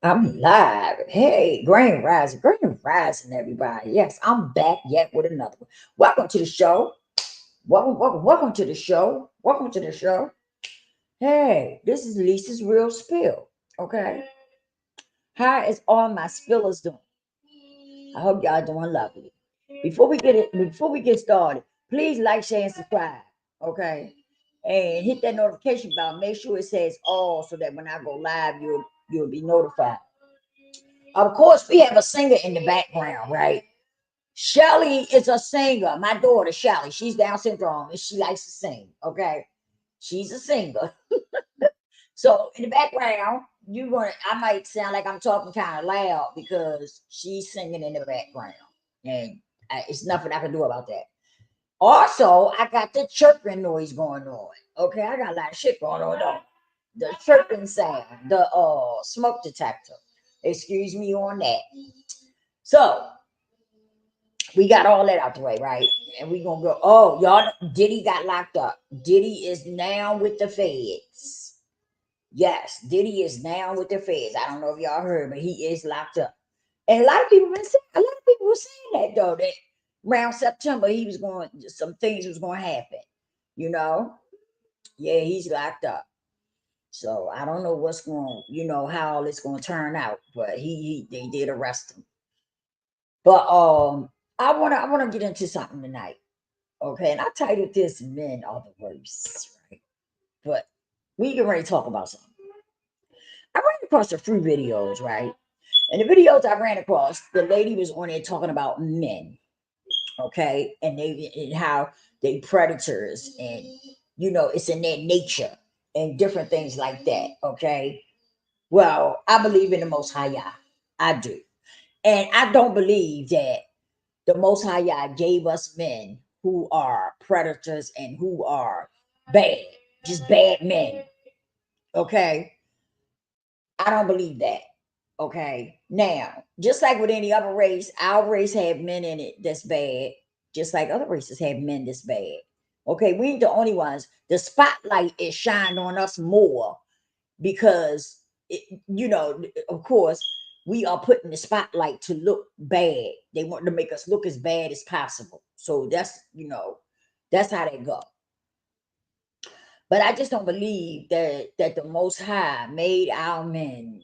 I'm live. Hey, Grand Rising, everybody. Yes, I'm back yet with another one. Welcome to the show. Welcome to the show. Welcome to the show. Hey, this is Lisa's Real Spill. Okay. How is all my spillers doing? I hope y'all doing lovely. Before we get started, please like, share, and subscribe. Okay. And hit that notification bell. Make sure it says all so that when I go live, you'll be notified. Of course, we have a singer in the background, right? Shelly is a singer. My daughter, Shelly, she's Down syndrome and she likes to sing. Okay. She's a singer. So in the background, I might sound like I'm talking kind of loud because she's singing in the background. And it's nothing I can do about that. Also, I got the chirping noise going on. Okay, I got a lot of shit going on though. The chirping sound, the smoke detector. Excuse me on that. So we got all that out the way, right? And we gonna go. Oh, y'all, Diddy got locked up. Diddy is now with the feds. Yes, Diddy is now with the feds. I don't know if y'all heard, but he is locked up. And a lot of people were saying that though, that around September some things was going to happen. You know, yeah, he's locked up. So I don't know how all it's going to turn out, but they did arrest him. But I wanna get into something tonight. Okay, and I titled this "Men Are the Worst," right? But we can ready to talk about something. I ran across a few videos, right? And the videos I ran across, the lady was on there talking about men, okay, and how they predators, and it's in their nature and different things like that. Okay, well, I believe in the Most High Yah. I do, and I don't believe that the Most High Yah gave us men who are predators and who are bad, just bad men. Okay, I don't believe that. Okay, now just like with any other race, our race have men in it that's bad, just like other races have men that's bad. Okay, we ain't the only ones. The spotlight is shined on us more because of course, we are put in the spotlight to look bad. They want to make us look as bad as possible. So that's how they go. But I just don't believe that the Most High made our men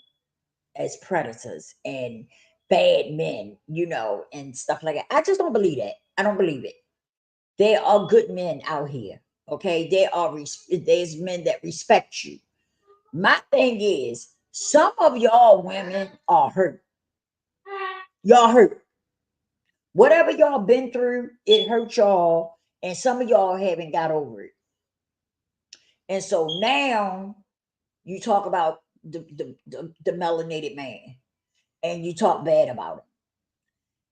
as predators and bad men, and stuff like that. I just don't believe that. I don't believe it. There are good men out here. Okay, there's men that respect you. My thing is, some of y'all women are hurt. Y'all hurt. Whatever y'all been through, it hurt y'all, and some of y'all haven't got over it. And so now you talk about the melanated man, and you talk bad about him.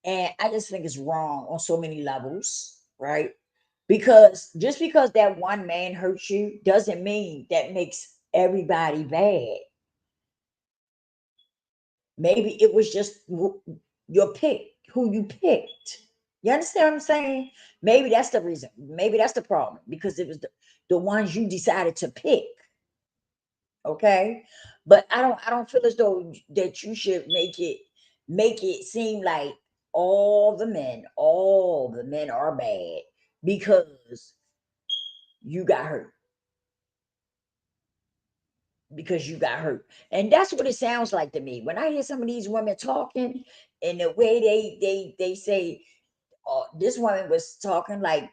And I just think it's wrong on so many levels, right? Because just because that one man hurts you doesn't mean that makes everybody bad. Maybe it was just your pick, who you picked. You understand what I'm saying? Maybe that's the reason. Maybe that's the problem because it was the ones you decided to pick. Okay, but I don't feel as though that you should make it seem like all the men are bad because you got hurt and that's what it sounds like to me when I hear some of these women talking and the way they say this woman was talking like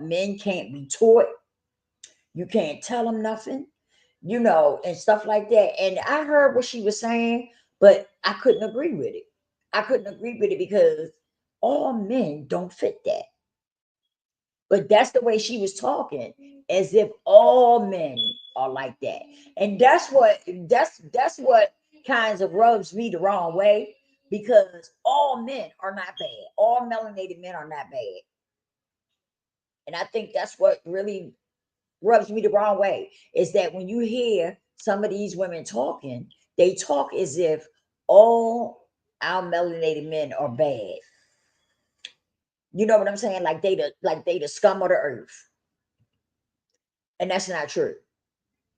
men can't be taught, you can't tell them nothing, and stuff like that. And I heard what she was saying, but I couldn't agree with it. I couldn't agree with it because all men don't fit that. But that's the way she was talking, as if all men are like that. And that's what kinds of rubs me the wrong way because all men are not bad. All melanated men are not bad. And I think that's what really rubs me the wrong way is that when you hear some of these women talking, they talk as if all our melanated men are bad. You know what I'm saying? Like they the scum of the earth. And that's not true.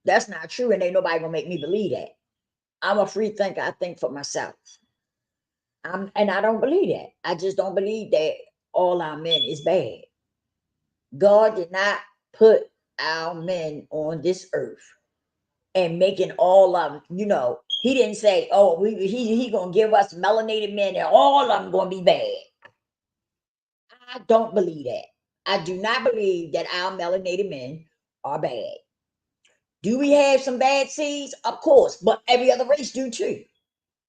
That's not true. And ain't nobody gonna make me believe that. I'm a free thinker. I think for myself. And I don't believe that. I just don't believe that all our men is bad. God did not put our men on this earth and making all of them, he didn't say, oh, he gonna give us melanated men and all of them gonna be bad. I don't believe that. I do not believe that our melanated men are bad. Do we have some bad seeds? Of course, but every other race do too.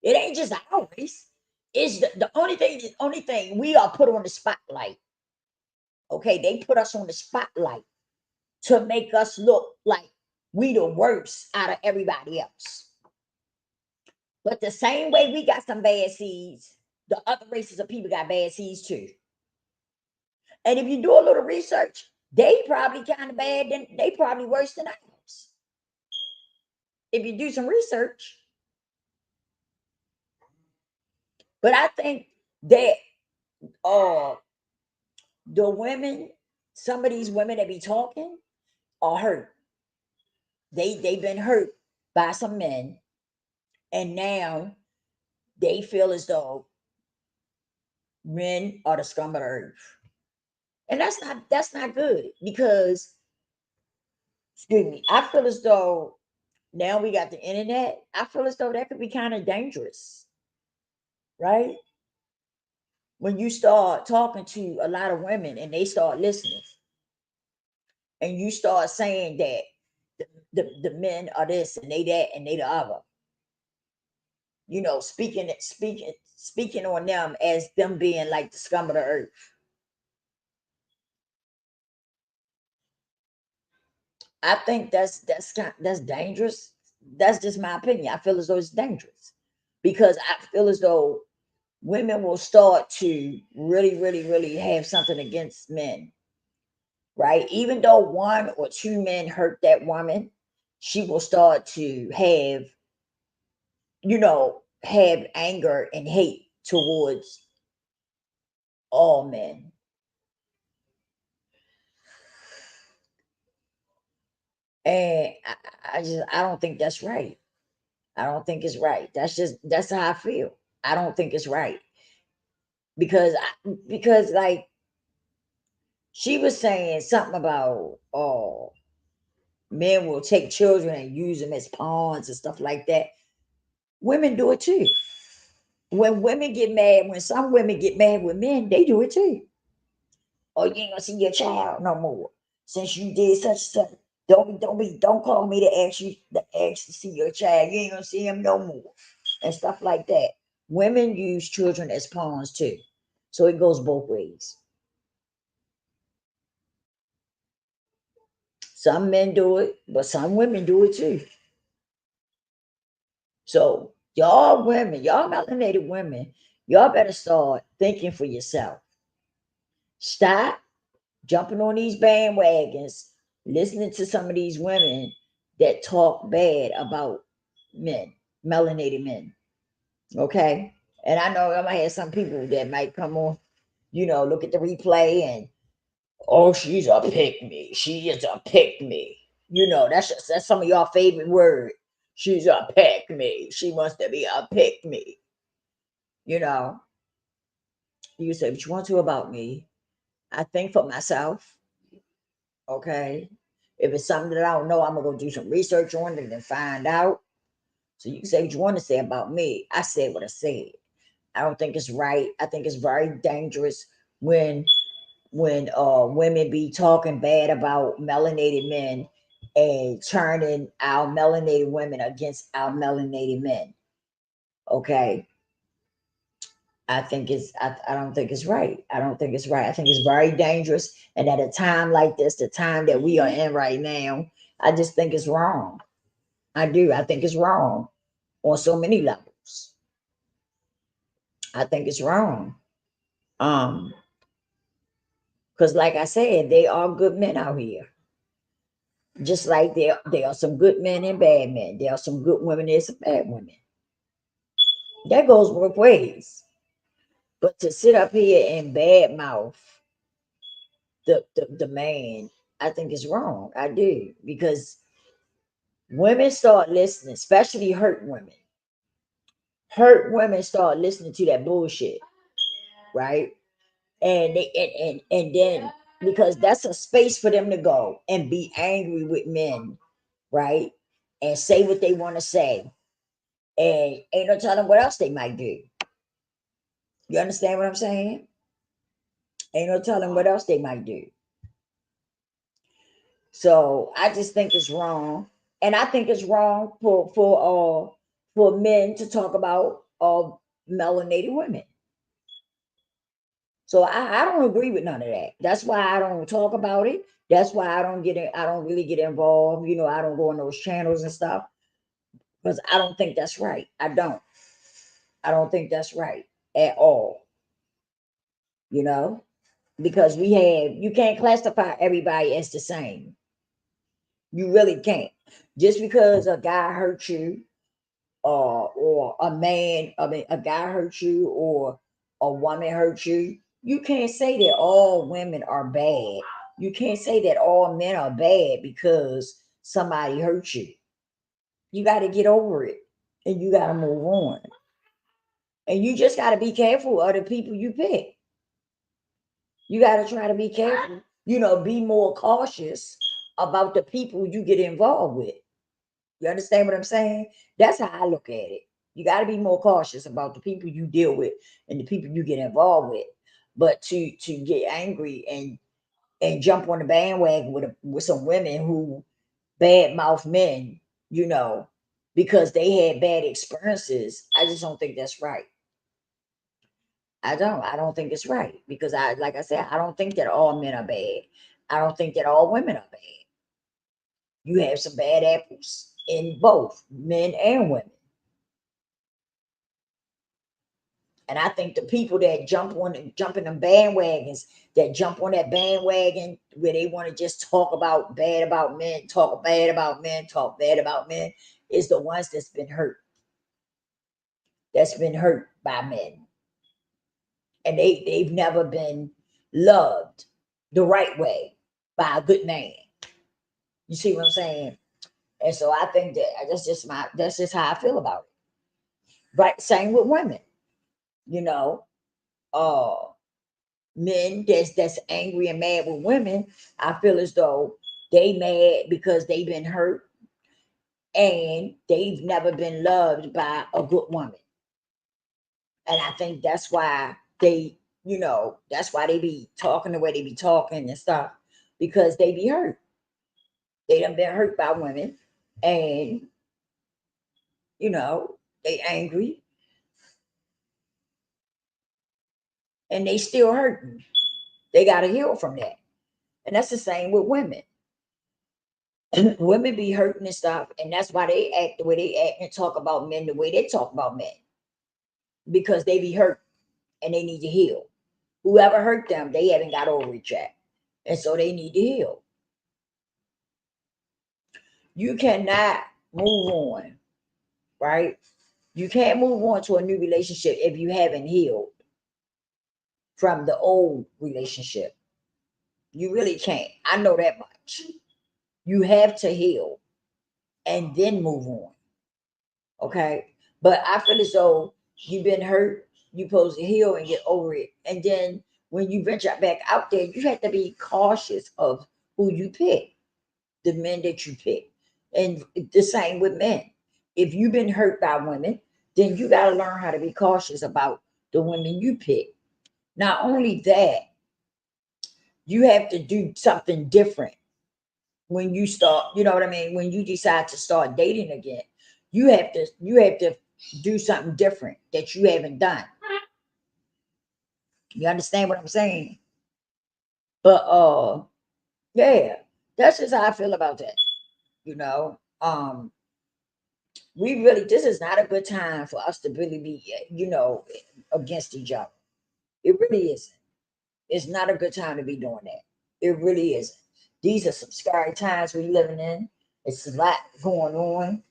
It ain't just our race. It's the only thing we are put on the spotlight. Okay, they put us on the spotlight to make us look like we the worst out of everybody else. But the same way we got some bad seeds, the other races of people got bad seeds too. And if you do a little research, they probably kind of bad, then they probably worse than ours. If you do some research. But I think that uh the women, some of these women that be talking are hurt. They've been hurt by some men, and now they feel as though men are the scum of the earth. And that's not good because, excuse me, I feel as though now we got the internet. I feel as though that could be kind of dangerous, right? When you start talking to a lot of women and they start listening, and you start saying that the men are this and they that and they the other, speaking on them as them being like the scum of the earth. I think that's dangerous. That's just my opinion. I feel as though it's dangerous because I feel as though women will start to really, really, really have something against men, right? Even though one or two men hurt that woman, she will start to have anger and hate towards all men. And I don't think that's right. I don't think it's right. That's how I feel. I don't think it's right because like she was saying something about men will take children and use them as pawns and stuff like that. Women do it too. When some women get mad with men, they do it too. Oh, you ain't gonna see your child no more since you did such and such. Don't call me to see your child. You ain't gonna see him no more and stuff like that. Women use children as pawns too, so it goes both ways. Some men do it, but some women do it too. So y'all women, y'all melanated women, y'all better start thinking for yourself. Stop jumping on these bandwagons, listening to some of these women that talk bad about men, melanated men. Okay. And I know I might have some people that might come on, look at the replay and, oh, she's a pick me. She is a pick me. That's some of y'all favorite word. She's a pick me. She wants to be a pick me. You know, you can say what you want to about me. I think for myself. Okay. If it's something that I don't know, I'm gonna go do some research on it and find out. So you can say what you want to say about me. I said what I said. I don't think it's right. I think it's very dangerous when women be talking bad about melanated men and turning our melanated women against our melanated men. Okay. I don't think it's right. I don't think it's right. I think it's very dangerous. And at a time like this, the time that we are in right now, I just think it's wrong. I do. I think it's wrong on so many levels. I think it's wrong. Um, because like I said, they are good men out here. Just like there are some good men and bad men. There are some good women, there's some bad women. That goes both ways. But to sit up here and badmouth the man, I think is wrong. I do because women start listening, especially hurt women. hurt women start listening to that bullshit, right? And and then because that's a space for them to go and be angry with men, right? And say what they want to say. And ain't no telling what else they might do. You understand what I'm saying? Ain't no telling what else they might do. So I just think it's wrong. And I think it's wrong for men to talk about melanated women. So I don't agree with none of that. That's why I don't talk about it. That's why I don't get in, I don't really get involved. You know, I don't go on those channels and stuff because I don't think that's right. I don't. I don't think that's right at all. You know, because you can't classify everybody as the same. You really can't. Just because a guy hurt you, or a man, I mean, a guy hurt you, or a woman hurt you, you can't say that all women are bad. You can't say that all men are bad because somebody hurt you. You got to get over it and you got to move on. And you just got to be careful of the people you pick. You got to try to be careful, be more cautious about the people you get involved with. You understand what I'm saying? That's how I look at it. You got to be more cautious about the people you deal with and the people you get involved with. But to get angry and jump on the bandwagon with some women who bad mouth men, because they had bad experiences, I just don't think that's right. I don't think it's right because like I said, I don't think that all men are bad. I don't think that all women are bad. You have some bad apples in both men and women. And I think the people that jump in them bandwagons, that jump on that bandwagon where they want to just talk about bad about men, talk bad about men, talk bad about men, is the ones that's been hurt. That's been hurt by men. And they've never been loved the right way by a good man. You see what I'm saying? And so I think that's just how I feel about it. Right. Same with women, you know. Uh Men that's angry and mad with women, I feel as though they mad because they've been hurt and they've never been loved by a good woman. And I think that's why they be talking the way they be talking and stuff, because they be hurt. They done been hurt by women, and they angry and they still hurting. They gotta heal from that. And that's the same with women. Women be hurting and stuff, and that's why they act the way they act and talk about men the way they talk about men, because they be hurt and they need to heal. Whoever hurt them, they haven't got over it yet, and so they need to heal. You cannot move on, right? You can't move on to a new relationship if you haven't healed from the old relationship. You really can't. I know that much. You have to heal and then move on. Okay. But I feel as though you've been hurt, you're supposed to heal and get over it. And then when you venture back out there, you have to be cautious of who you pick, the men that you pick. And the same with men. If you've been hurt by women, then you got to learn how to be cautious about the women you pick. Not only that, you have to do something different when you start, you know what I mean? When you decide to start dating again, you have to do something different that you haven't done. You understand what I'm saying? But yeah, that's just how I feel about that. You know, this is not a good time for us to really be, against each other. It really isn't. It's not a good time to be doing that. It really isn't. These are some scary times we're living in. It's a lot going on.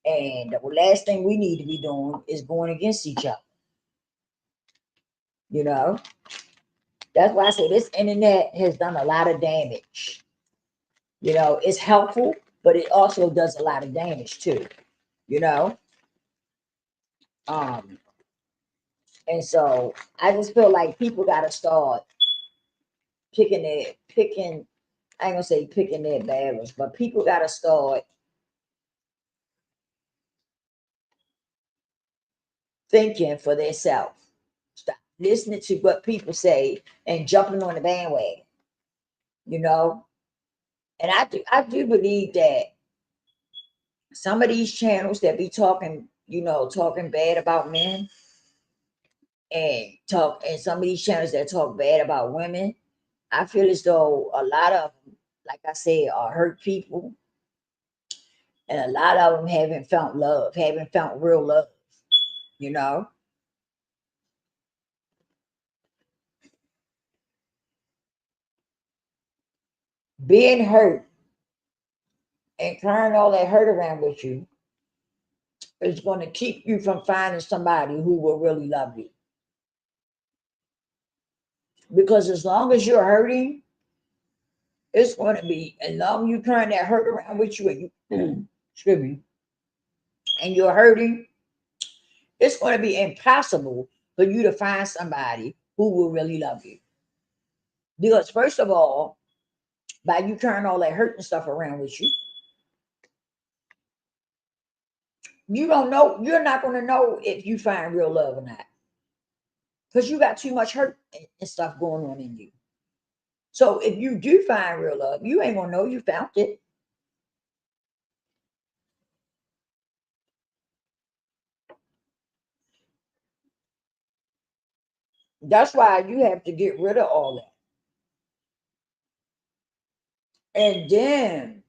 And the last thing we need to be doing is going against each other. You know, that's why I say this internet has done a lot of damage. It's helpful, but it also does a lot of damage too. You know, Um, and so I just feel like people gotta start picking, I ain't gonna say picking their battles, but people gotta start thinking for themselves. Stop listening to what people say and jumping on the bandwagon, you know. And I do believe that some of these channels that be talking, talking bad about men and some of these channels that talk bad about women, I feel as though a lot of them, like I said, are hurt people, and a lot of them haven't found love, haven't found real love, you know. Being hurt and carrying all that hurt around with you is going to keep you from finding somebody who will really love you. Because as long as you're hurting, it's going to be, as long as you carrying that hurt around with you, and you excuse me, and you're hurting, it's going to be impossible for you to find somebody who will really love you. Because first of all, by you carrying all that hurt and stuff around with you, you don't know, you're not going to know if you find real love or not. Because you got too much hurt and stuff going on in you. So if you do find real love, you ain't gonna know you found it. That's why you have to get rid of all that. And then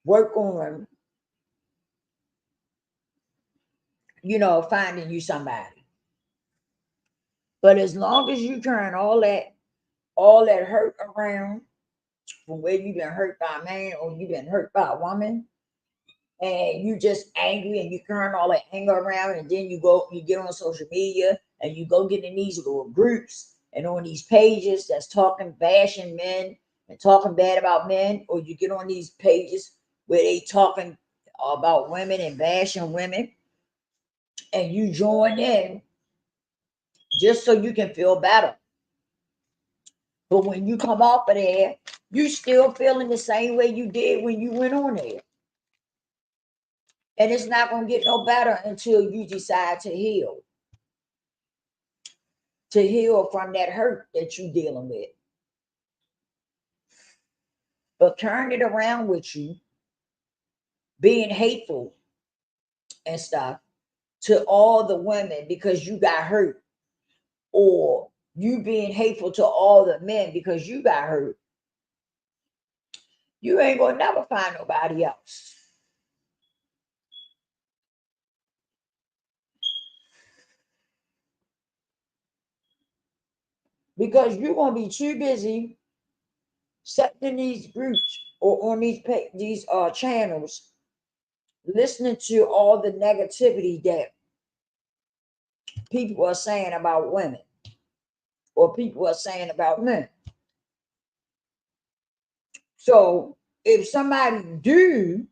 work on, finding you somebody. But as long as you turn all that hurt around from where you've been hurt by a man or you've been hurt by a woman, and you just angry and you turn all that anger around, and then you get on social media and you go get in these little groups and on these pages that's talking bashing men and talking bad about men, or you get on these pages where they talking about women and bashing women, and you join in just so you can feel better. But when you come off of there, you still feeling the same way you did when you went on there. And it's not going to get no better until you decide to heal from that hurt that you're dealing with. But turn it around with you, being hateful and stuff to all the women because you got hurt, or you being hateful to all the men because you got hurt, you ain't gonna never find nobody else. Because you're gonna be too busy sitting in these groups or on these channels, listening to all the negativity that people are saying about women or people are saying about men. So if somebody do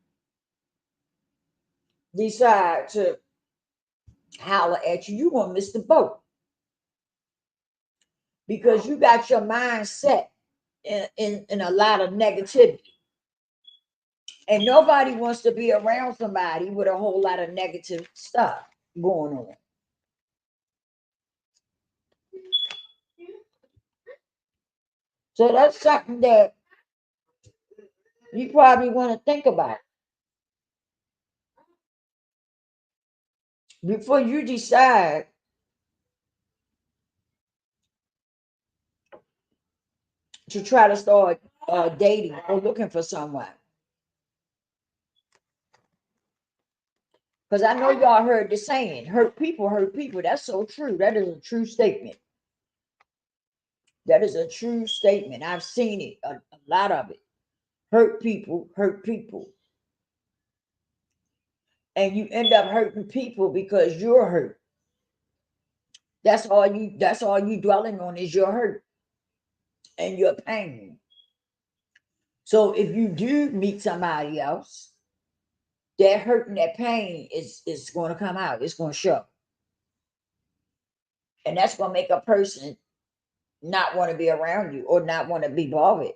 decide to holler at you, you're gonna miss the boat because you got your mind set in a lot of negativity. And nobody wants to be around somebody with a whole lot of negative stuff going on. So that's something that you probably want to think about before you decide to try to start dating or looking for someone. Because I know y'all heard the saying, hurt people hurt people. That's so true. That is a true statement. That is a true statement. I've seen it, a lot of it. Hurt people hurt people. And you end up hurting people because you're hurt. That's all you dwelling on is your hurt and your pain. So if you do meet somebody else, that hurt and that pain is going to come out. It's going to show. And that's going to make a person not want to be around you or not want to be bothered.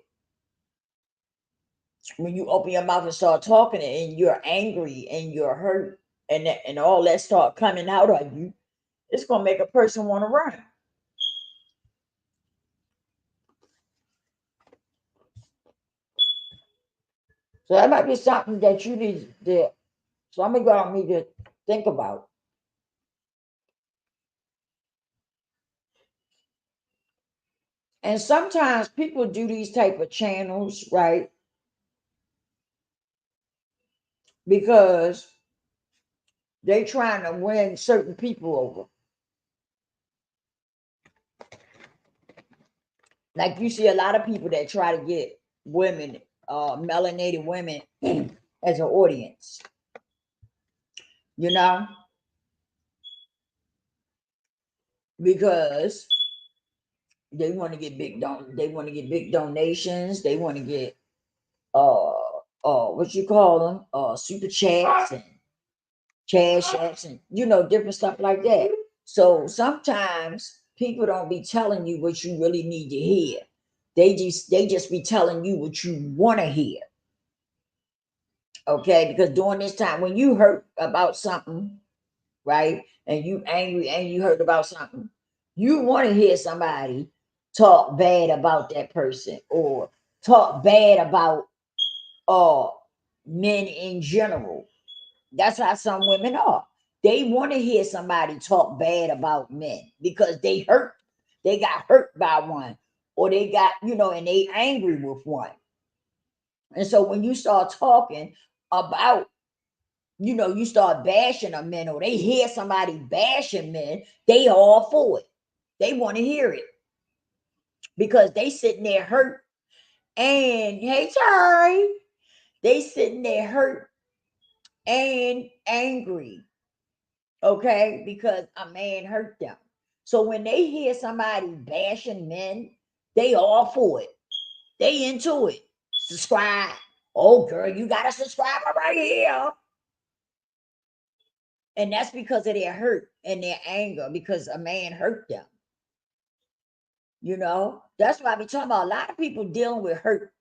When you open your mouth and start talking and you're angry and you're hurt and all that start coming out of you, it's going to make a person want to run. So that might be something that you need to, so I'm going to need to think about. And sometimes people do these type of channels, right? Because they trying to win certain people over. Like you see a lot of people that try to get women, melanated women as an audience. You know? Because they want to get big donations, they want to get what you call them, super chats and cash apps and different stuff like that. So sometimes people don't be telling you what you really need to hear. They just be telling you what you want to hear. Okay, because during this time when you hurt about something, right, and you angry and you hurt about something, you want to hear somebody talk bad about that person or talk bad about men in general. That's how some women are. They want to hear somebody talk bad about men because they got hurt by one, or they got, and they angry with one. And so when you start talking about, you start bashing a men, or they hear somebody bashing men, they all for it. They want to hear it because they sitting there hurt. And hey, Terry, they sitting there hurt and angry, okay, because a man hurt them. So when they hear somebody bashing men, they all for it. They into it. Subscribe. Oh, girl, you got to subscribe right here. And that's because of their hurt and their anger, because a man hurt them. That's why I be talking about a lot of people dealing with hurt.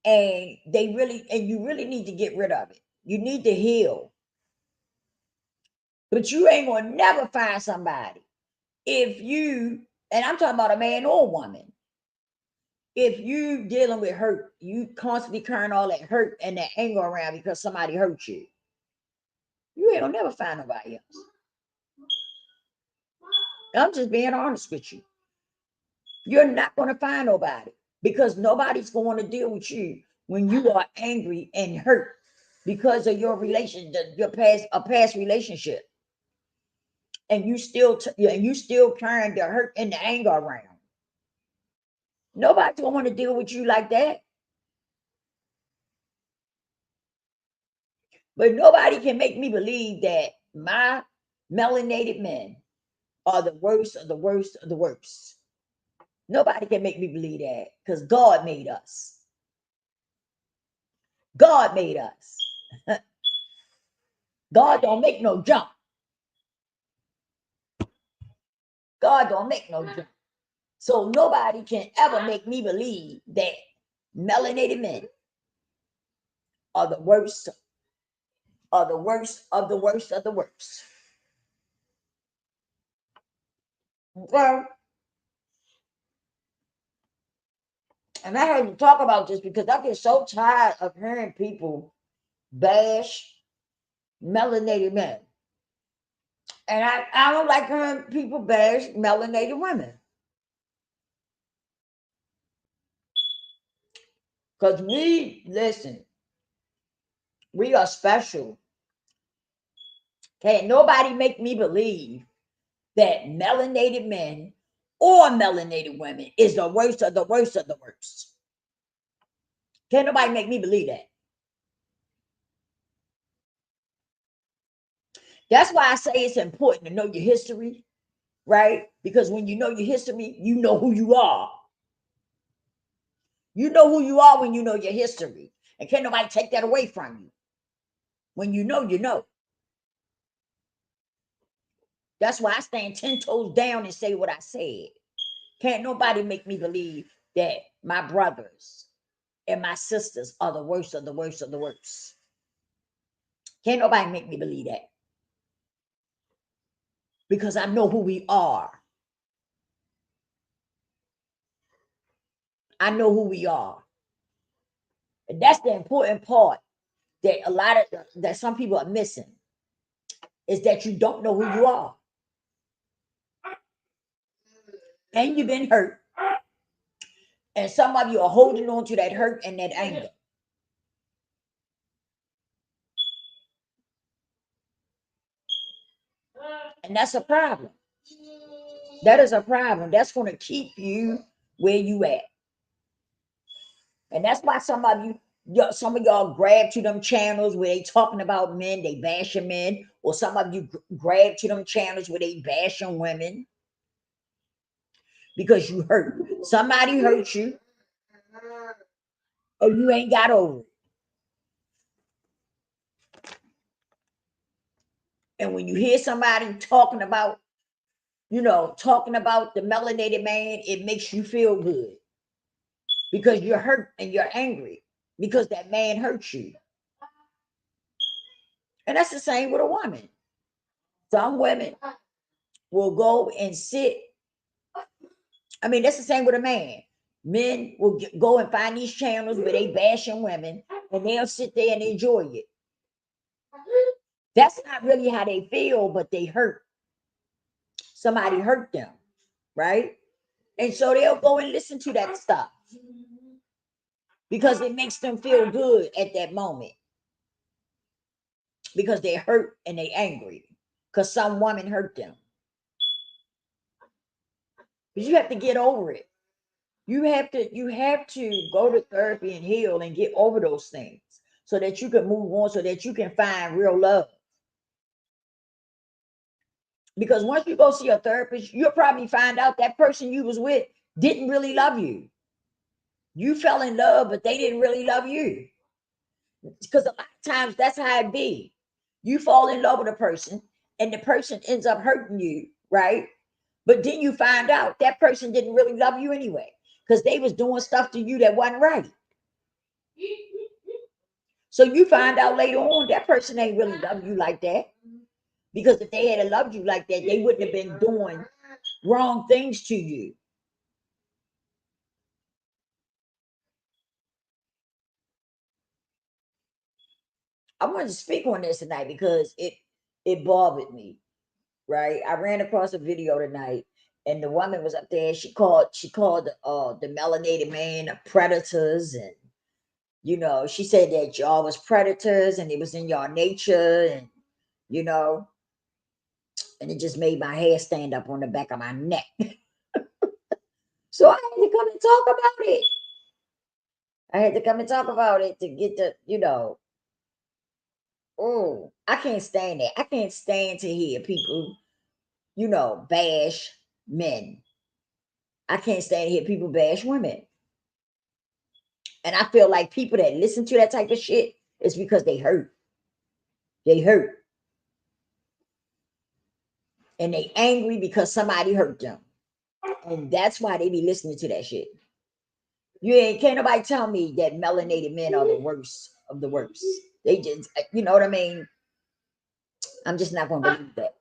And you really need to get rid of it. You need to heal. But you ain't gonna never find somebody if you, and I'm talking about a man or a woman, if you dealing with hurt, you constantly carrying all that hurt and that anger around because somebody hurt you. You ain't gonna never find nobody else. I'm just being honest with you. You're not gonna find nobody because nobody's going to deal with you when you are angry and hurt because of your past relationship, and you still carrying the hurt and the anger around. Nobody's gonna want to deal with you like that. But nobody can make me believe that my melanated men are the worst of the worst of the worst. Nobody can make me believe that because God made us. God made us. God don't make no jump. God don't make no jump. So nobody can ever make me believe that melanated men are the worst of the worst of the worst of the worst. Well, and I heard you talk about this because I get so tired of hearing people bash melanated men. And I don't like hearing people bash melanated women. Because we are special. Can't nobody make me believe that melanated men or melanated women is the worst of the worst of the worst. Can't nobody make me believe that. That's why I say it's important to know your history, right? Because when you know your history, you know who you are. You know who you are when you know your history. And can't nobody take that away from you. When you know, you know. That's why I stand 10 toes down and say what I said. Can't nobody make me believe that my brothers and my sisters are the worst of the worst of the worst. Can't nobody make me believe that. Because I know who we are. I know who we are. And that's the important part that that some people are missing, is that you don't know who you are. And you've been hurt. And some of you are holding on to that hurt and that anger. And that's a problem. That is a problem. That's going to keep you where you at. And that's why some of y'all grab to them channels where they talking about men, they bashing men, or some of you grab to them channels where they bashing women because you hurt. Somebody hurt you, or you ain't got over it. And when you hear somebody talking about the melanated man, it makes you feel good because you're hurt and you're angry because that man hurt you. And that's the same with a woman. Some women will go and sit. I mean, that's the same with a man. Men will go and find these channels where they bashing women, and they'll sit there and enjoy it. That's not really how they feel, but they hurt. Somebody hurt them, right? And so they'll go and listen to that stuff because it makes them feel good at that moment. Because they're hurt and they're angry because some woman hurt them. But you have to get over it. You have to go to therapy and heal and get over those things so that you can move on, so that you can find real love. Because once you go see a therapist, you'll probably find out that person you was with didn't really love you. You fell in love, but they didn't really love you. Because a lot of times that's how it be. You fall in love with a person and the person ends up hurting you, right? But then you find out that person didn't really love you anyway because they was doing stuff to you that wasn't right. So you find out later on that person ain't really love you like that. Because if they had loved you like that, they wouldn't have been doing wrong things to you. I wanted to speak on this tonight because it bothered me, right? I ran across a video tonight, and the woman was up there. She called the melanated man predators, and she said that y'all was predators and it was in y'all nature, and and it just made my hair stand up on the back of my neck. So I had to come and talk about it. I had to come and talk about it to get oh, I can't stand that. I can't stand to hear people, bash men. I can't stand to hear people bash women. And I feel like people that listen to that type of shit is because they hurt. They hurt. And they angry because somebody hurt them. And that's why they be listening to that shit. Can't nobody tell me that melanated men are the worst of the worst. They just, you know what I mean? I'm just not gonna believe that.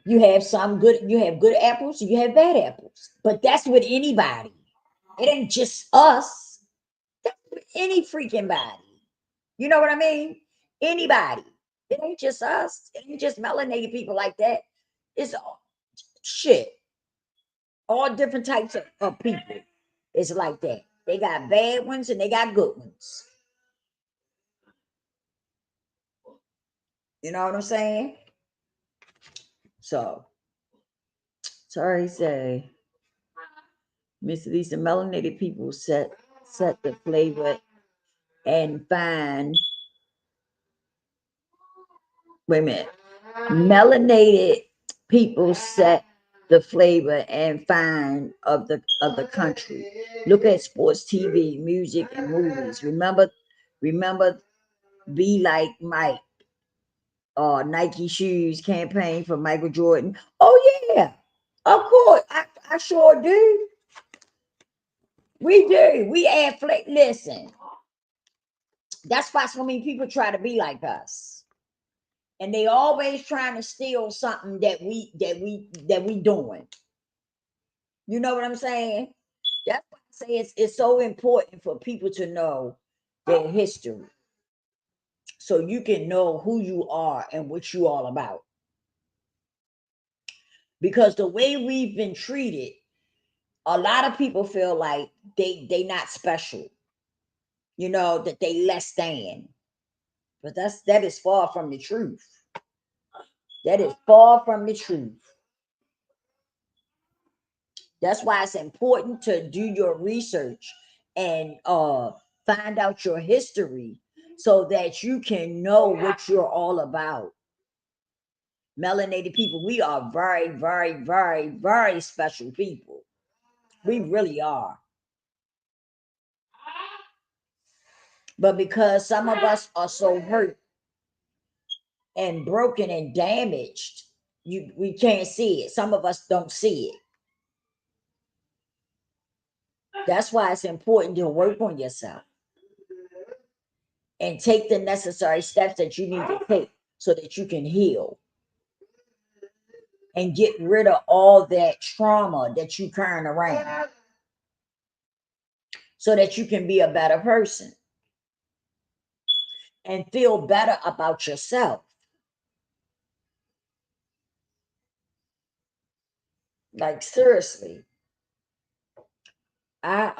You have good apples, you have bad apples. But that's with anybody. It ain't just us. That's with any freaking body. You know what I mean? Anybody. It ain't just us. It ain't just melanated people like that. It's shit. All different types of people. It's like that. They got bad ones and they got good ones. You know what I'm saying? So, sorry, say, Miss Lisa, melanated people set the flavor and find. Wait a minute. Melanated people set the flavor and fine of the country. Look at sports TV, music, and movies. Remember, be like Mike. Nike shoes campaign for Michael Jordan. Oh yeah, of course, I sure do. We do. We add flavor. Listen, that's why so many people try to be like us, and they always trying to steal something that we doing. You know what I'm saying? That's why I say it's so important for people to know their history, so you can know who you are and what you all about. Because the way we've been treated, a lot of people feel like they not special, that they less than. But that is far from the truth. That is far from the truth. That's why it's important to do your research and find out your history so that you can know what you're all about. Melanated people, we are very, very, very, very special people. We really are. But because some of us are so hurt and broken and damaged, we can't see it. Some of us don't see it. That's why it's important to work on yourself and take the necessary steps that you need to take so that you can heal and get rid of all that trauma that you carrying around so that you can be a better person and feel better about yourself. Like seriously, I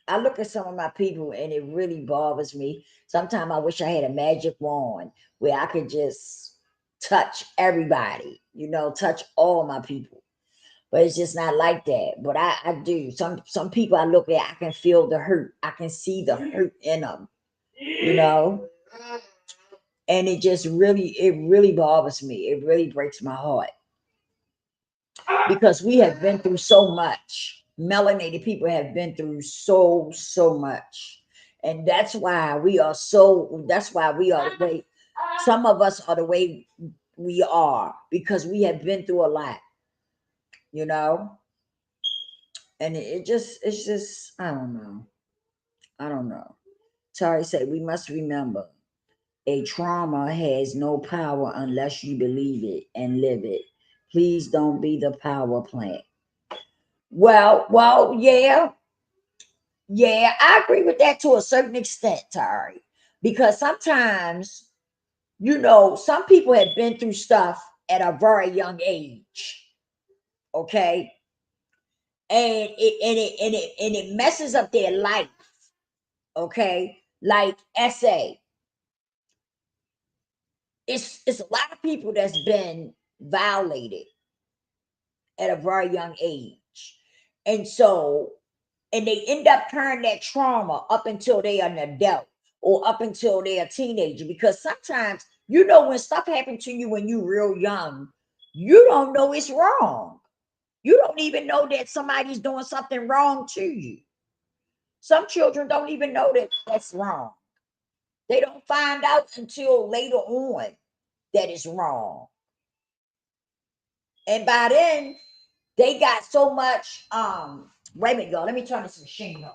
I look at some of my people and it really bothers me. Sometimes I wish I had a magic wand where I could just touch everybody, touch all my people. But it's just not like that. But I do. Some people I look at, I can feel the hurt. I can see the hurt in them, you know? And it really bothers me. It really breaks my heart because we have been through so much. Melanated people have been through so much. And that's why we are the way some of us are the way we are because we have been through a lot, you know? And it's just I don't know. I don't know. Tari said we must remember a trauma has no power unless you believe it and live it. Please don't be the power plant. Well, yeah. Yeah, I agree with that to a certain extent, Tari. Because sometimes, some people have been through stuff at a very young age. Okay. And it messes up their life. Okay. Like SA. It's a lot of people that's been violated at a very young age. And so, and they end up carrying that trauma up until they are an adult or up until they're a teenager. Because sometimes, when stuff happens to you when you're real young, you don't know it's wrong. You don't even know that somebody's doing something wrong to you. Some children don't even know that that's wrong. They don't find out until later on that it's wrong. And by then, they got so much. Wait a minute, y'all. Let me turn this machine on.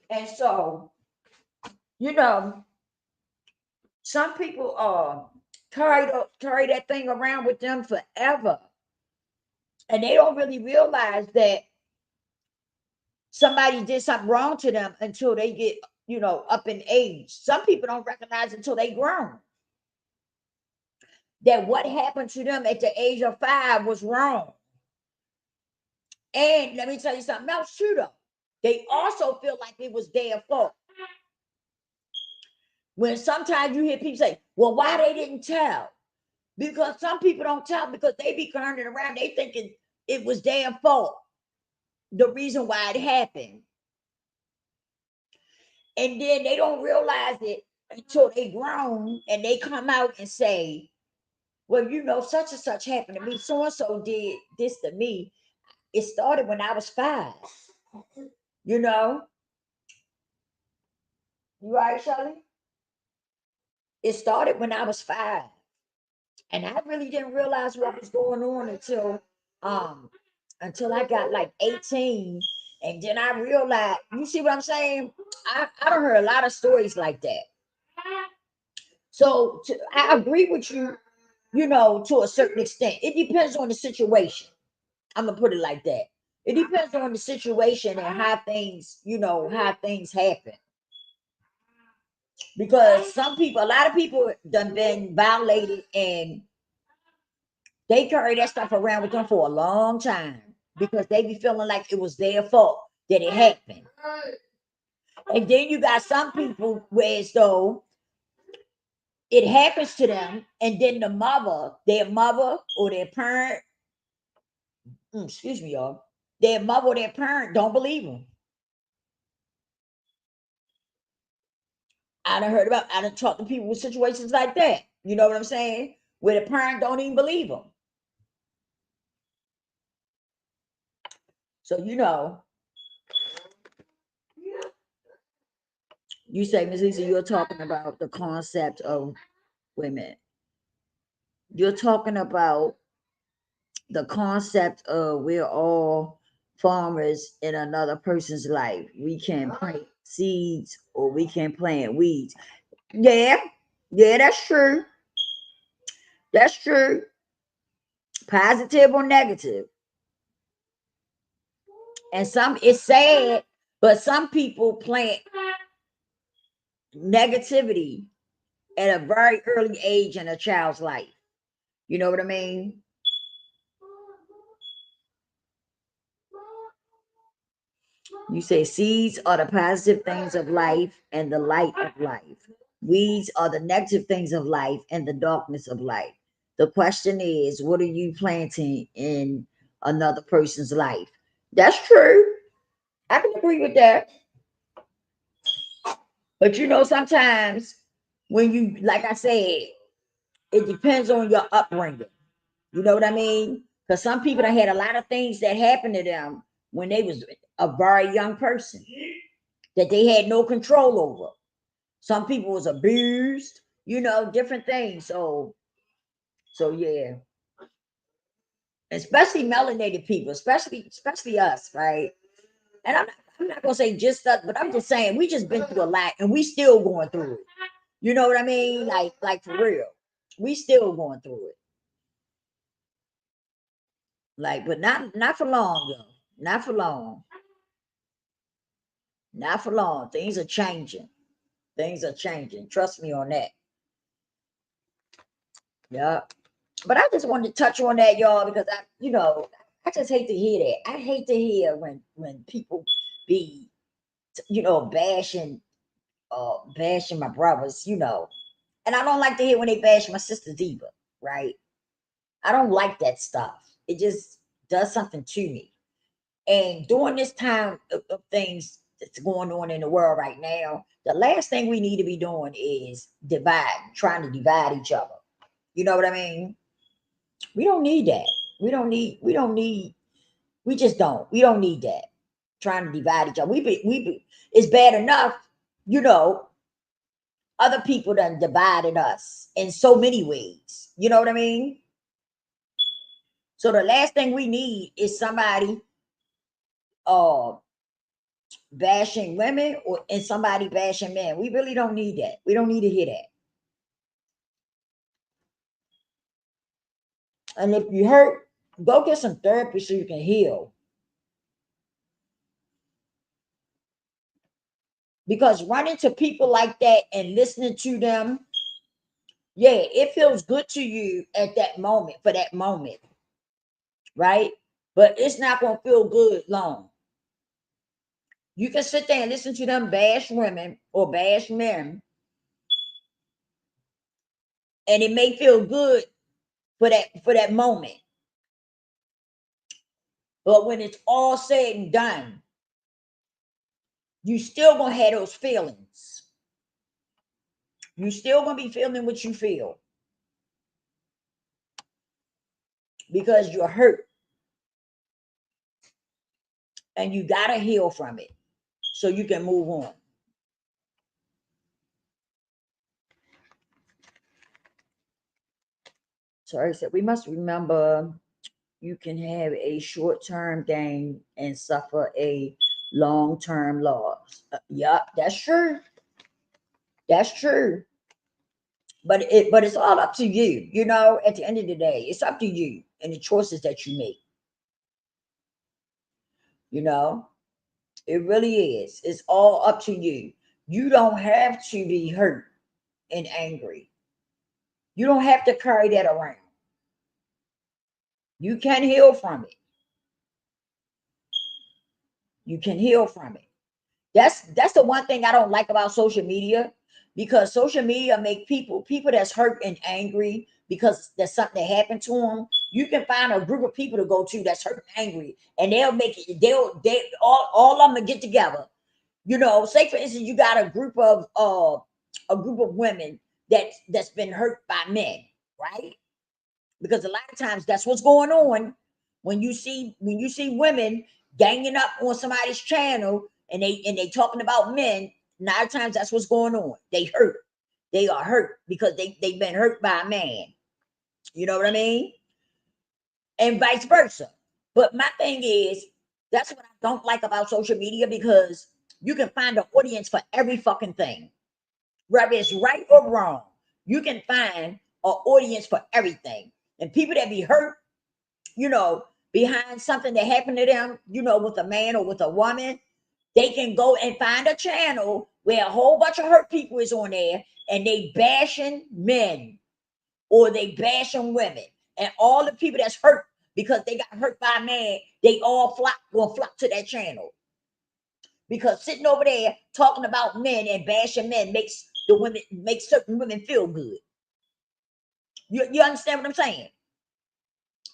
And so, you know, some people carry that thing around with them forever. And they don't really realize that somebody did something wrong to them until they get, up in age. Some people don't recognize until they grown that what happened to them at the age of 5 was wrong. And let me tell you something else too, though. They also feel like it was their fault. When sometimes you hear people say, well, why they didn't tell? Because some people don't tell because they be carrying it around. They thinking it was their fault, the reason why it happened. And then they don't realize it until they grown and they come out and say, well, you know, such and such happened to me. So and so did this to me. It started when I was 5. You know, you right, Shelley? It started when I was 5. And I really didn't realize what was going on um until I got like 18. And then I realized, you see what I'm saying? I don't heard a lot of stories like that. So I agree with you, you know, to a certain extent. It depends on the situation. I'm gonna put it like that. It depends on the situation and how things, you know, how things happen. Because some people, a lot of people done been violated and they carry that stuff around with them for a long time because they be feeling like it was their fault that it happened. And then you got some people where as though it happens to them, and then their mother or their parent, excuse me, y'all, their mother or their parent don't believe them. I done talked to people with situations like that. You know what I'm saying? Where the parent don't even believe them. So, you know, you say, Ms. Lisa, you're talking about the concept of women. You're talking about the concept of we're all farmers in another person's life. We can plant seeds or we can plant weeds. Yeah, yeah, that's true. That's true. Positive or negative. And some it's sad, but some people plant negativity at a very early age in a child's life. You know what I mean? You say seeds are the positive things of life and the light of life. Weeds are the negative things of life and the darkness of life. The question is, what are you planting in another person's life? That's true. I can agree with that. But you know, sometimes when you, like I said, it depends on your upbringing. You know what I mean? Because some people that had a lot of things that happened to them when they was a very young person that they had no control over. Some people was abused, you know, different things. So yeah, especially melanated people, especially us, right? And I'm not gonna say just us, but I'm just saying we just been through a lot and we still going through it. You know what I mean? Like for real, we still going through it. Like, but not for long though. Not for long. Not for long. Things are changing. Things are changing. Trust me on that. Yeah. But I just wanted to touch on that, y'all, because I just hate to hear that. I hate to hear when people be, bashing my brothers, and I don't like to hear when they bash my sisters either, right? I don't like that stuff. It just does something to me. And during this time of things that's going on in the world right now, the last thing we need to be doing is trying to divide each other. You know what I mean? We don't need that. We just don't. We don't need that. Trying to divide each other. It's bad enough, you know, other people done divided us in so many ways. You know what I mean? So the last thing we need is somebody uh bashing women and somebody bashing men. We really don't need that. We don't need to hear that. And if you hurt, go get some therapy so you can heal. Because running to people like that and listening to them, yeah, it feels good to you at that moment, for that moment, right? But it's not going to feel good long. You can sit there and listen to them bash women or bash men, and it may feel good for that moment. But when it's all said and done, you still gonna have those feelings. You still gonna be feeling what you feel because you're hurt, and you gotta heal from it so you can move on. So I said we must remember you can have a short-term gain and suffer a long-term loss. Yeah, that's true. That's true. But it's all up to you. You know, at the end of the day, it's up to you and the choices that you make. You know, it really is. It's all up to you. You don't have to be hurt and angry. You don't have to carry that around. You can heal from it. You can heal from it. That's the one thing I don't like about social media, because social media make people that's hurt and angry because there's something that happened to them. You can find a group of people to go to that's hurt and angry, and they'll make it. They all of them get together. You know, say for instance, you got a group of women that's been hurt by men, right? Because a lot of times that's what's going on when you see women ganging up on somebody's channel and they talking about men. A lot of times that's what's going on. They are hurt because they've been hurt by a man. You know what I mean? And vice versa. But my thing is, that's what I don't like about social media, because you can find an audience for every fucking thing, whether it's right or wrong. You can find an audience for everything. And people that be hurt, you know, behind something that happened to them, you know, with a man or with a woman, they can go and find a channel where a whole bunch of hurt people is on there, and they bashing men or they bashing women. And all the people that's hurt because they got hurt by a man, they all will flock to that channel. Because sitting over there talking about men and bashing men makes certain women feel good. You understand what I'm saying?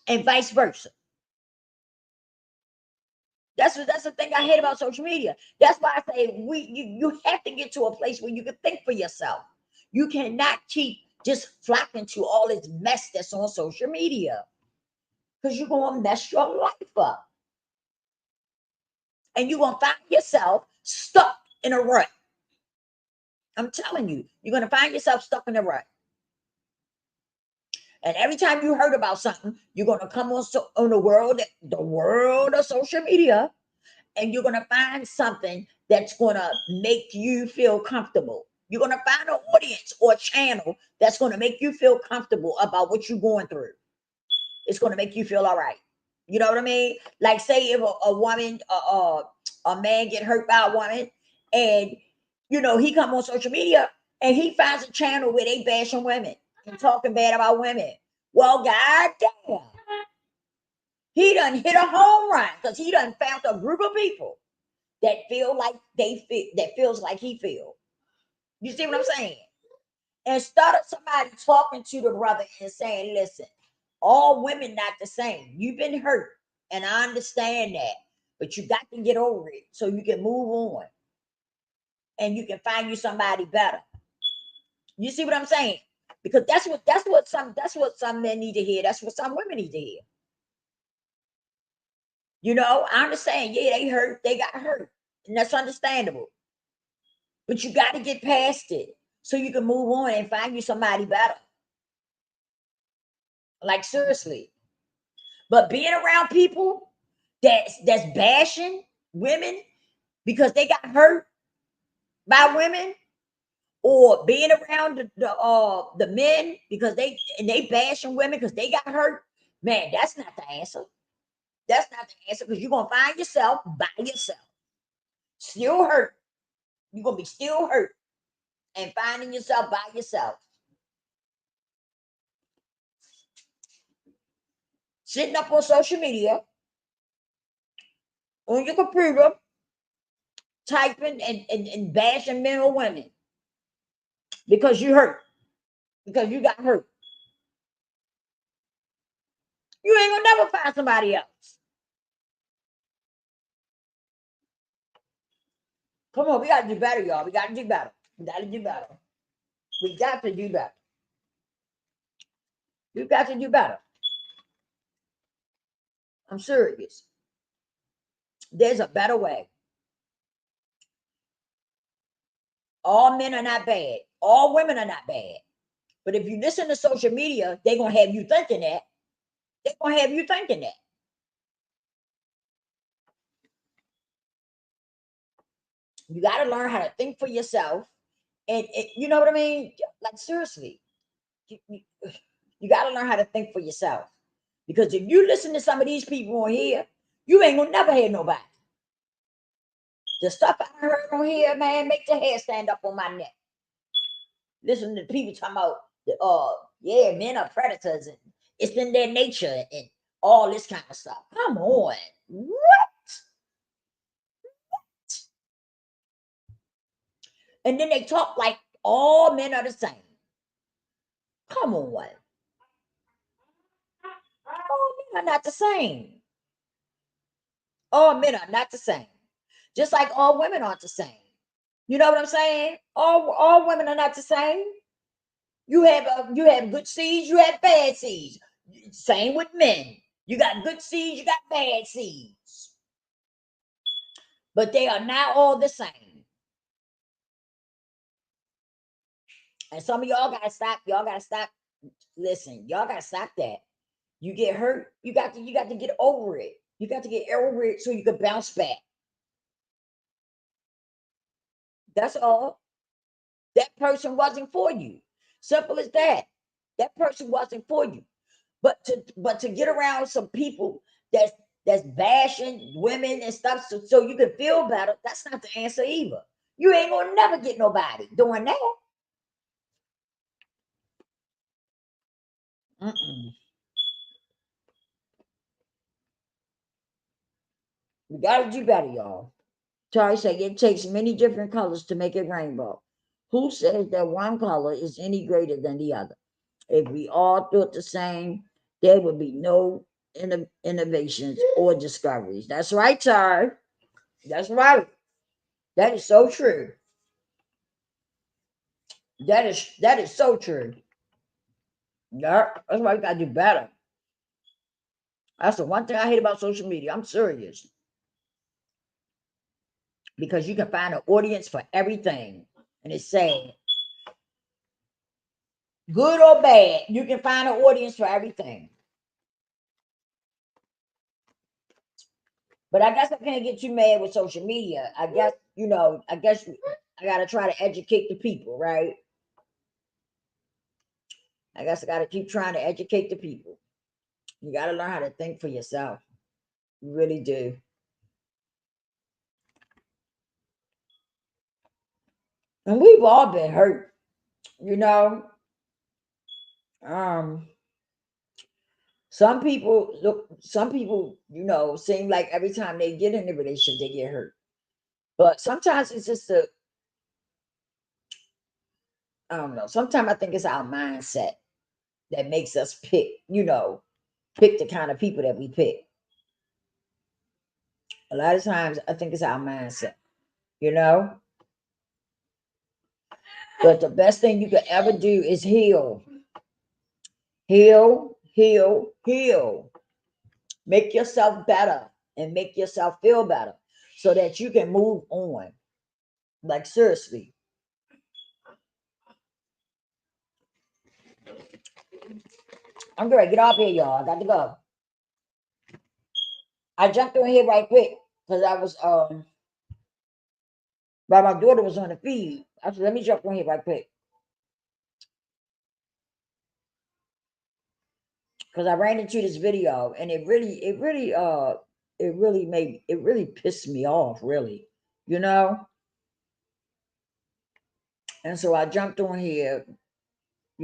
And vice versa. That's the thing I hate about social media. That's why I say you have to get to a place where you can think for yourself. You cannot keep just flocking to all this mess that's on social media, because you're gonna mess your life up. And you're gonna find yourself stuck in a rut. I'm telling you, you're gonna find yourself stuck in a rut. And every time you heard about something, you're gonna come on the world of social media, and you're gonna find something that's gonna make you feel comfortable. You're gonna find an audience or a channel that's gonna make you feel comfortable about what you're going through. It's gonna make you feel all right. You know what I mean? Like, say if a man get hurt by a woman, and he come on social media and he finds a channel where they bashing women and talking bad about women. Well, goddamn, he done hit a home run, because he done found a group of people that feel like that feels like he feel. You see what I'm saying? Instead of somebody talking to the brother and saying, listen, all women not the same. You've been hurt, and I understand that, but you got to get over it so you can move on and you can find you somebody better. You see what I'm saying? Because that's what some men need to hear. That's what some women need to hear. I understand. Yeah, they hurt. They got hurt, and that's understandable. But you got to get past it so you can move on and find you somebody better. Like, seriously. But being around people that's bashing women because they got hurt by women, or being around the men because they bashing women because they got hurt, man, that's not the answer. That's not the answer, because you're gonna find yourself by yourself, still hurt. You're gonna be still hurt and finding yourself by yourself, sitting up on social media on your computer, typing and bashing men or women because you hurt, because you got hurt. You ain't gonna never find somebody else. Come on, we got to do better, y'all. We got to do better. We got to do better. We got to do better. You got to do better. I'm serious. There's a better way. All men are not bad. All women are not bad. But if you listen to social media, they're going to have you thinking that. They're going to have you thinking that. You got to learn how to think for yourself. And you know what I mean? Like, seriously. You got to learn how to think for yourself. Because if you listen to some of these people on here, you ain't going to never hear nobody. The stuff I heard on here, man, make the hair stand up on my neck. Listen to people talking about, yeah, men are predators and it's in their nature and all this kind of stuff. Come on. What? And then they talk like all men are the same. Come on. All men are not the same. All men are not the same. Just like all women aren't the same. You know what I'm saying? All women are not the same. You have good seeds, you have bad seeds. Same with men. You got good seeds, you got bad seeds. But they are not all the same. And some of y'all gotta stop. Y'all gotta stop. Listen, y'all gotta stop that. You get hurt, you got to get over it. You got to get over it so you can bounce back. That's all. That person wasn't for you. Simple as that. That person wasn't for you. But to get around some people that's bashing women and stuff so you can feel better, that's not the answer either. You ain't gonna never get nobody doing that. Mm-mm. We gotta do better, y'all. Charlie said it takes many different colors to make a rainbow. Who says that one color is any greater than the other? If we all thought the same, there would be no innovations or discoveries. That's right, Charlie. That's right. That is so true. That is so true. Yeah, that's why you gotta do better. That's the one thing I hate about social media. I'm serious. Because you can find an audience for everything. And it's sad. Good or bad, you can find an audience for everything. But I guess I can't get too mad with social media. I guess, I gotta try to educate the people, right? I guess I gotta keep trying to educate the people. You gotta learn how to think for yourself. You really do. And we've all been hurt, you know. Um, some people, seem like every time they get in a relationship, they get hurt. But sometimes it's just I don't know. Sometimes I think it's our mindset that makes us pick the kind of people that we pick. A lot of times I think it's our mindset, you know. But the best thing you could ever do is heal. Heal, heal, heal. Make yourself better and make yourself feel better so that you can move on. Like, seriously. I'm gonna get off here, y'all. I got to go. I jumped on here right quick because I was while my daughter was on the feed. I said, let me jump on here right quick. Because I ran into this video and it really pissed me off, really, you know. And so I jumped on here,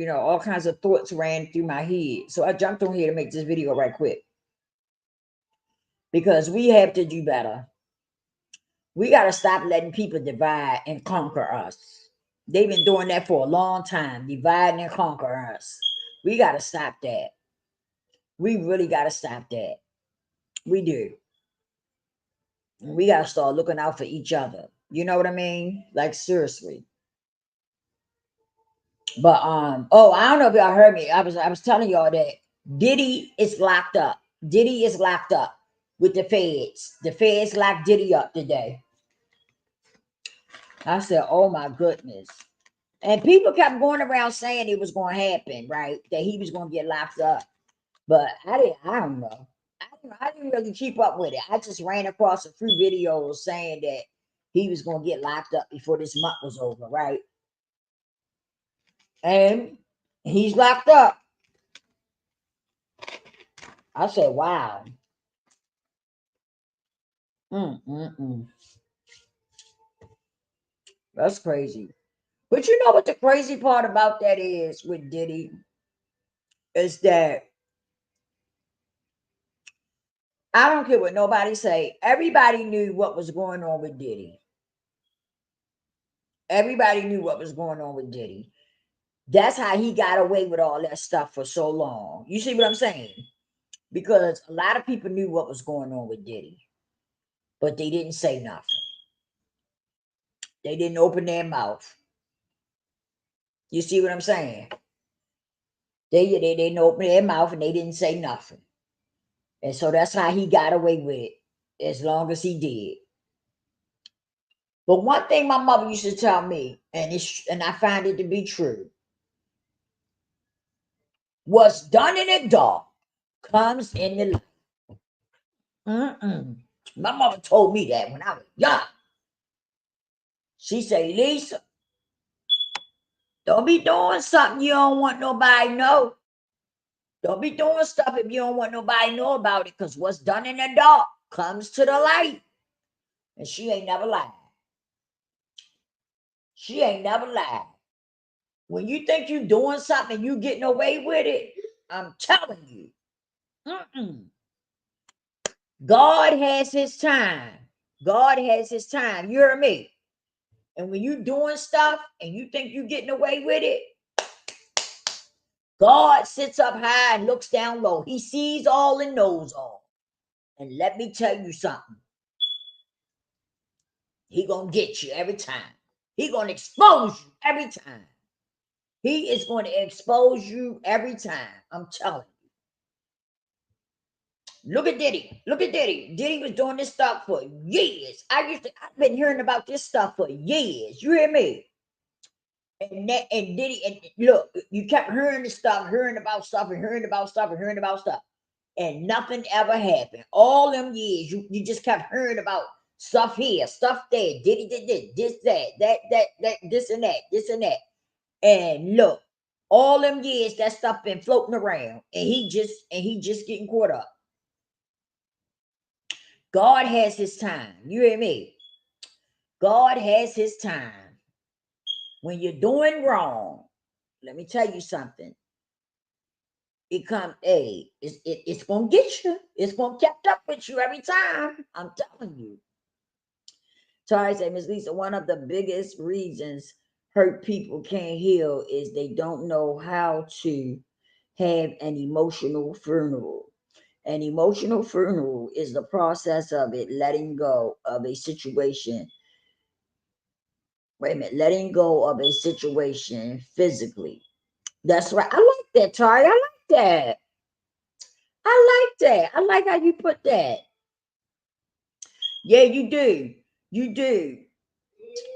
all kinds of thoughts ran through my head. So I jumped on here to make this video right quick. Because we have to do better. We got to stop letting people divide and conquer us. They've been doing that for a long time, dividing and conquer us. We got to stop that. We really got to stop that. We do. We got to start looking out for each other. You know what I mean? Like seriously. But oh, I don't know if y'all heard me. I was telling y'all that Diddy is locked up. Diddy is locked up with the feds. The feds locked Diddy up today. I said, oh my goodness. And people kept going around saying it was going to happen, right? That he was going to get locked up. But I don't know. I didn't really keep up with it. I just ran across a few videos saying that he was going to get locked up before this month was over, right? And he's locked up. I said, wow. Mm. That's crazy. But you know what the crazy part about that is with Diddy is that I don't care what nobody say. Everybody knew what was going on with Diddy. Everybody knew what was going on with Diddy. That's how he got away with all that stuff for so long. You see what I'm saying? Because a lot of people knew what was going on with Diddy, but they didn't say nothing. They didn't open their mouth. You see what I'm saying? They didn't open their mouth and they didn't say nothing. And so that's how he got away with it as long as he did. But one thing my mother used to tell me, and I find it to be true, what's done in the dark comes in the light. My mother told me that when I was young. She said, Lisa, don't be doing something you don't want nobody to know. Don't be doing stuff if you don't want nobody to know about it, because what's done in the dark comes to the light. And she ain't never lied. She ain't never lied. When you think you're doing something and you getting away with it, I'm telling you, God has his time. God has his time. You hear me? And when you doing stuff and you think you getting away with it, God sits up high and looks down low. He sees all and knows all. And let me tell you something. He gonna get you every time. He gonna expose you every time. He is going to expose you every time. I'm telling you. Look at Diddy. Look at Diddy. Diddy was doing this stuff for years. I've been hearing about this stuff for years. You hear me? And Diddy, and look, you kept hearing the stuff, hearing about stuff, and hearing about stuff, and hearing about stuff. And nothing ever happened. All them years, you just kept hearing about stuff here, stuff there. Diddy did this, that, this and that, this and that. And look, all them years that stuff been floating around, and he just getting caught up. God has his time. You hear me? God has his time. When you're doing wrong, let me tell you something. It come, hey, it's gonna get you. It's gonna catch up with you every time. I'm telling you. Tari said, Miss Lisa, one of the biggest reasons hurt people can't heal is they don't know how to have an emotional funeral. An emotional funeral is the process of it letting go of a situation. Wait a minute, letting go of a situation physically. That's right. I like that, Tari. I like that. I like that. I like how you put that. Yeah, you do. You do.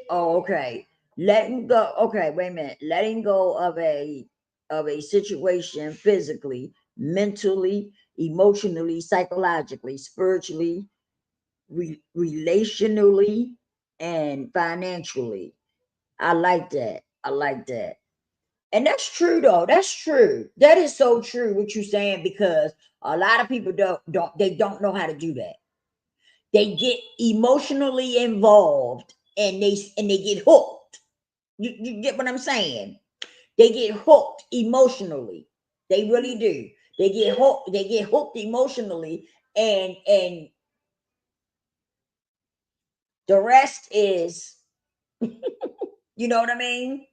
Oh, okay. Letting go. Okay, wait a minute. Letting go of a situation physically, mentally, emotionally, psychologically, spiritually, relationally, and financially. I like that. I like that. And that's true though. That's true. That is so true what you're saying, because a lot of people don't know how to do that. They get emotionally involved and they get hooked. You get what I'm saying? They get hooked emotionally. They really do. They get hooked emotionally, and the rest is, you know what I mean?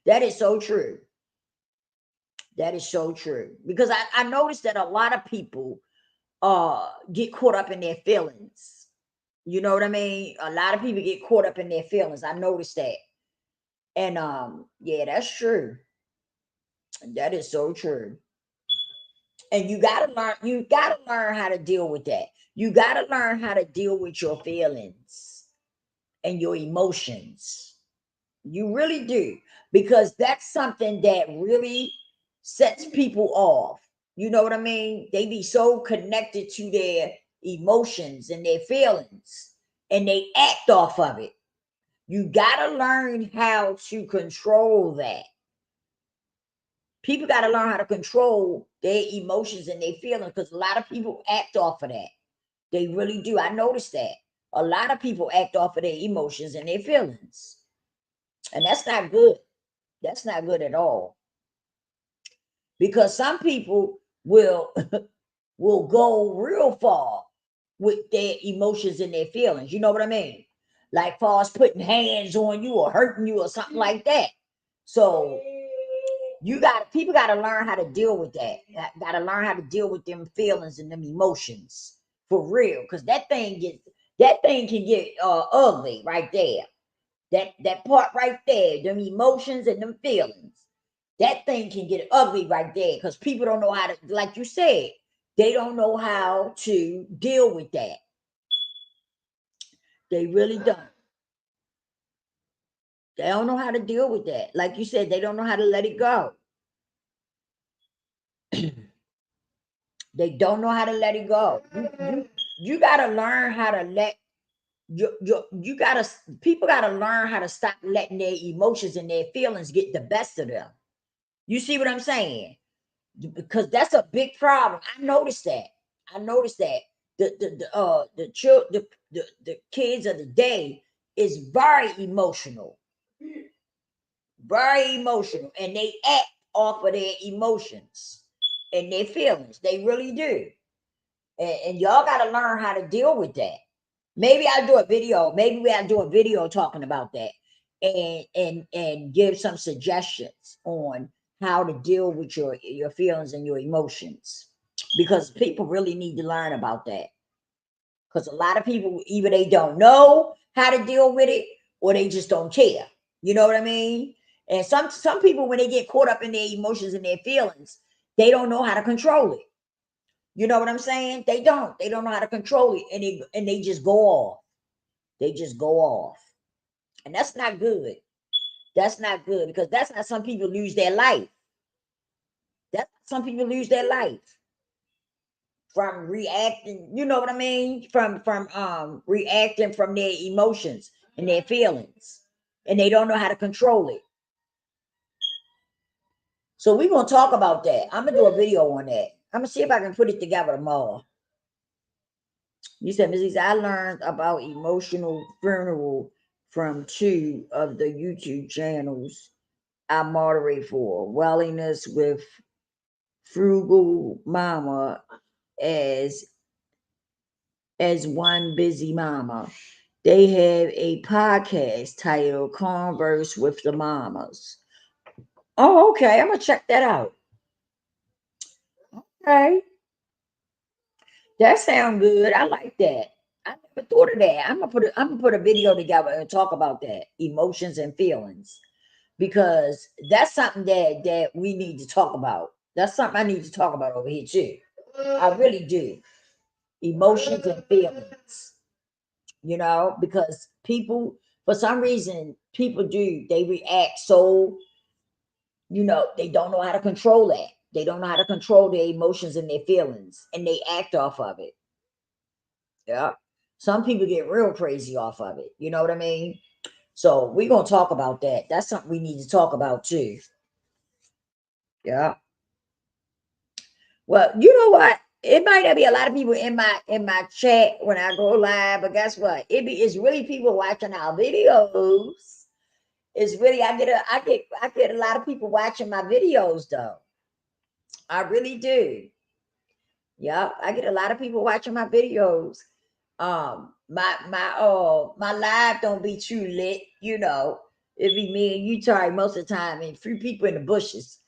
That is so true. That is so true. Because I noticed that a lot of people get caught up in their feelings. You know what I mean? A lot of people get caught up in their feelings. I noticed that. And yeah, that's true. That is so true. And you gotta learn how to deal with that. You gotta learn how to deal with your feelings and your emotions. You really do. Because that's something that really sets people off. You know what I mean? They be so connected to their emotions and their feelings and they act off of it. You got to learn how to control that. People got to learn how to control their emotions and their feelings because a lot of people act off of that. They really do. I noticed that. A lot of people act off of their emotions and their feelings. And that's not good. That's not good at all. Because some people will will go real far with their emotions and their feelings. You know what I mean? Like far as putting hands on you or hurting you or something like that. So people gotta learn how to deal with that. Gotta learn how to deal with them feelings and them emotions for real. Cause that thing can get ugly right there. That part right there, them emotions and them feelings. That thing can get ugly right there because people don't know how to, like you said, they don't know how to deal with that. They really don't. They don't know how to deal with that. Like you said, they don't know how to let it go. They don't know how to let it go. You gotta learn how to let you gotta people gotta learn how to stop letting their emotions and their feelings get the best of them. You see what I'm saying? Because that's a big problem. I noticed that. I noticed that the kids of the day is very emotional, and they act off of their emotions and their feelings. They really do, and y'all got to learn how to deal with that. Maybe I'll do a video. Maybe we'll do a video talking about that, and give some suggestions on how to deal with your feelings and your emotions, because people really need to learn about that. Because a lot of people either they don't know how to deal with it or they just don't care. You know what I mean? And some people when they get caught up in their emotions and their feelings, they don't know how to control it. You know what I'm saying? They don't. They don't know how to control it, and they just go off. They just go off, and that's not good. That's not good because that's how some people lose their life. That's how some people lose their life from reacting. You know what I mean? From reacting from their emotions and their feelings, and they don't know how to control it. So we're gonna talk about that. I'm gonna do a video on that. I'm gonna see if I can put it together tomorrow. You said, Mrs. I learned about emotional funeral from two of the YouTube channels I moderate for. Wellness with Frugal Mama as one busy mama. They have a podcast titled Converse with the Mamas. Oh, okay. I'm gonna check that out. Okay. That sounds good. I like that. I never thought of that. I'm gonna put a video together and talk about that. Emotions and feelings. Because that's something that we need to talk about. That's something I need to talk about over here too. I really do. Emotions and feelings. Because people, for some reason, people do, they react so, they don't know how to control that. They don't know how to control their emotions and their feelings, and they act off of it. Yeah. Some people get real crazy off of it. You know what I mean? So we're gonna talk about that. That's something we need to talk about too. Yeah. Well, you know what? It might not be a lot of people in my chat when I go live, but guess what? It's really people watching our videos. It's really I get a lot of people watching my videos though. I really do. Yeah, I get a lot of people watching my videos. My live don't be too lit, It be me and you, Tari, most of the time, and few people in the bushes.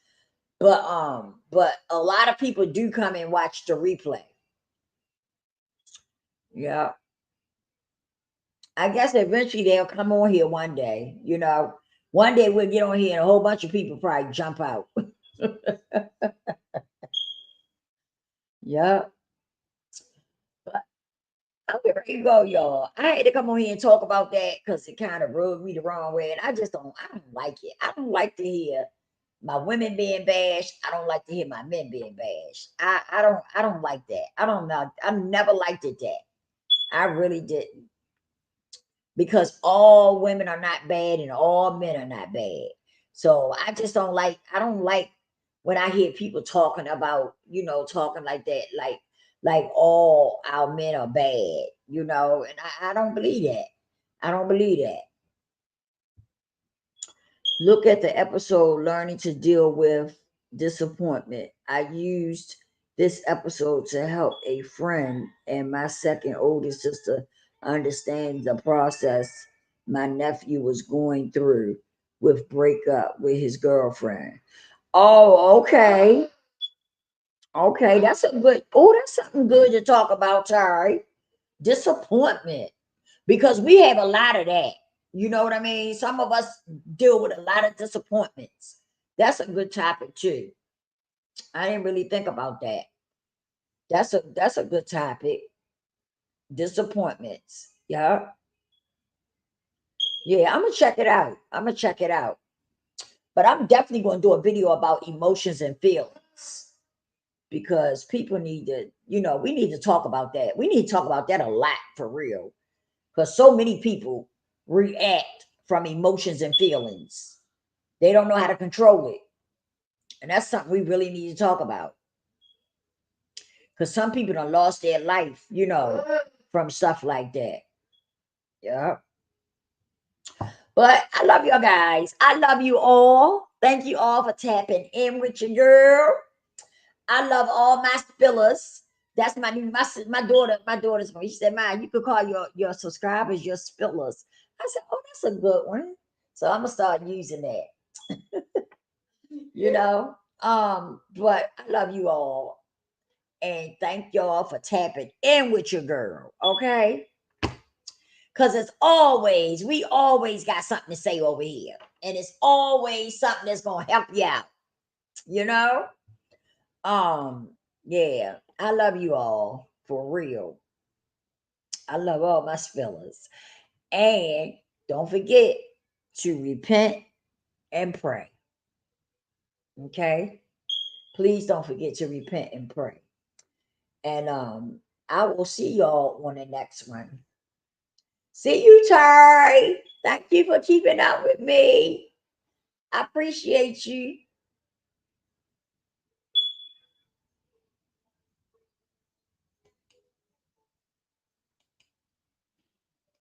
But a lot of people do come and watch the replay. Yeah. I guess eventually they'll come on here one day, you know. One day we'll get on here and a whole bunch of people probably jump out. Yeah. Okay, there you go, y'all. I had to come on here and talk about that because it kind of rubbed me the wrong way. And I don't like it. I don't like to hear my women being bashed. I don't like to hear my men being bashed. I don't like that. I don't know. I never liked it that. I really didn't. Because all women are not bad and all men are not bad. So I don't like when I hear people talking about, talking like that, like all our men are bad, and I don't believe that. I don't believe that. Look at the episode Learning to Deal with Disappointment. I used this episode to help a friend and my second oldest sister understand the process my nephew was going through with breakup with his girlfriend. Oh, okay. Okay, that's something good to talk about, Tari. Disappointment. Because we have a lot of that. You know what I mean? Some of us deal with a lot of disappointments. That's a good topic too. I didn't really think about that. That's a good topic. Disappointments. Yeah. Yeah, I'm gonna check it out. I'm gonna check it out. But I'm definitely gonna do a video about emotions and feelings because people need to, we need to talk about that. We need to talk about that a lot for real. Because so many people react from emotions and feelings. They don't know how to control it. And that's something we really need to talk about. Because some people done lost their life, from stuff like that. Yeah. But I love you guys. I love you all. Thank you all for tapping in with your girl. I love all my spillers. That's my daughter. My daughter's one. She said, "Man, you could call your subscribers your spillers." I said, "Oh, that's a good one." So I'm gonna start using that. you know. But I love you all, and thank y'all for tapping in with your girl. Okay, because we always got something to say over here, and it's always something that's gonna help you out. You know. Yeah, I love you all for real. I love all my spillers. And don't forget to repent and pray. Okay? Please don't forget to repent and pray. And I will see y'all on the next one. See you, Tari. Thank you for keeping up with me. I appreciate you.